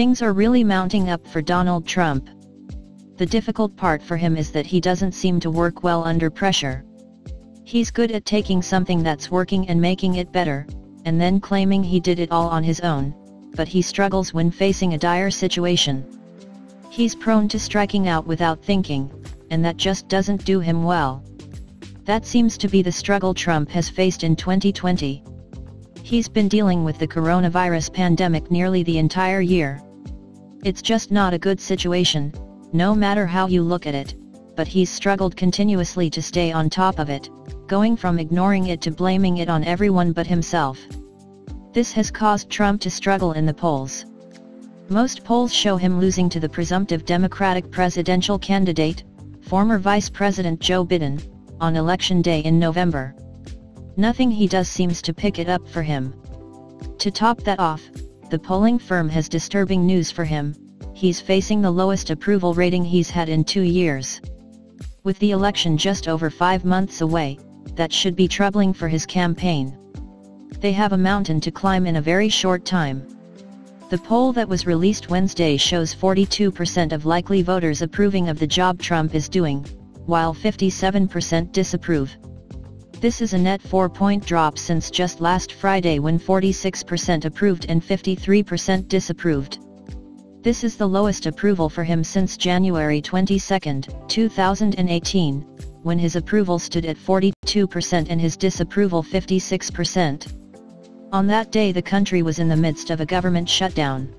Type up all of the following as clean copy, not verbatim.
Things are really mounting up for Donald Trump. The difficult part for him is that he doesn't seem to work well under pressure. He's good at taking something that's working and making it better, and then claiming he did it all on his own, but he struggles when facing a dire situation. He's prone to striking out without thinking, and that just doesn't do him well. That seems to be the struggle Trump has faced in 2020. He's been dealing with the coronavirus pandemic nearly the entire year. It's just not a good situation, no matter how you look at it, but he's struggled continuously to stay on top of it, going from ignoring it to blaming it on everyone but himself. This has caused Trump to struggle in the polls. Most polls show him losing to the presumptive Democratic presidential candidate, former Vice President Joe Biden, on Election Day in November. Nothing he does seems to pick it up for him. To top that off, the polling firm has disturbing news for him: he's facing the lowest approval rating he's had in 2 years. With the election just over 5 months away, that should be troubling for his campaign. They have a mountain to climb in a very short time. The poll that was released Wednesday shows 42% of likely voters approving of the job Trump is doing, while 57% disapprove. This is a net 4-point drop since just last Friday, when 46% approved and 53% disapproved. This is the lowest approval for him since January 22, 2018, when his approval stood at 42% and his disapproval 56%. On that day the country was in the midst of a government shutdown.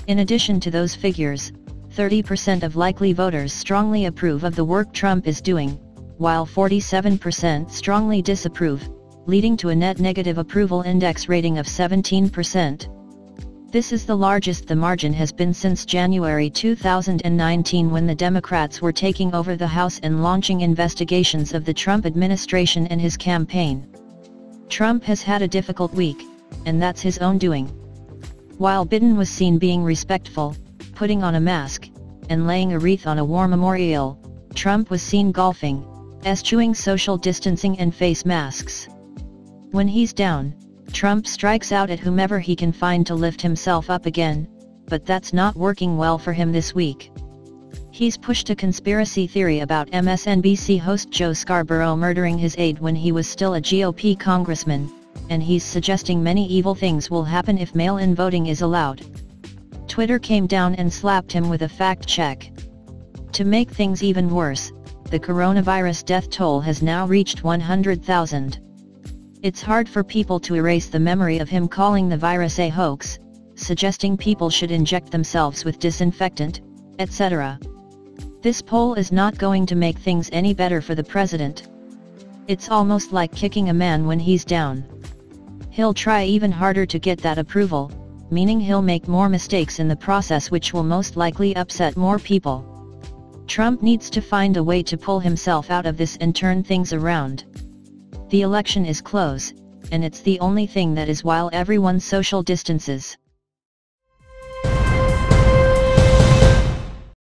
In addition to those figures, 30% of likely voters strongly approve of the work Trump is doing, while 47% strongly disapprove, leading to a net negative approval index rating of 17%. This is the largest the margin has been since January 2019, when the Democrats were taking over the House and launching investigations of the Trump administration and his campaign. Trump has had a difficult week, and that's his own doing. While Biden was seen being respectful, putting on a mask, and laying a wreath on a war memorial, Trump was seen golfing, eschewing social distancing and face masks. When he's down, Trump strikes out at whomever he can find to lift himself up again, but that's not working well for him this week. He's pushed a conspiracy theory about MSNBC host Joe Scarborough murdering his aide when he was still a GOP congressman, and he's suggesting many evil things will happen if mail-in voting is allowed. Twitter came down and slapped him with a fact check. To make things even worse, the coronavirus death toll has now reached 100,000. It's hard for people to erase the memory of him calling the virus a hoax, suggesting people should inject themselves with disinfectant, etc. This poll is not going to make things any better for the president. It's almost like kicking a man when he's down. He'll try even harder to get that approval, meaning he'll make more mistakes in the process, which will most likely upset more people. Trump needs to find a way to pull himself out of this and turn things around. The election is close, and it's the only thing that is while everyone social distances.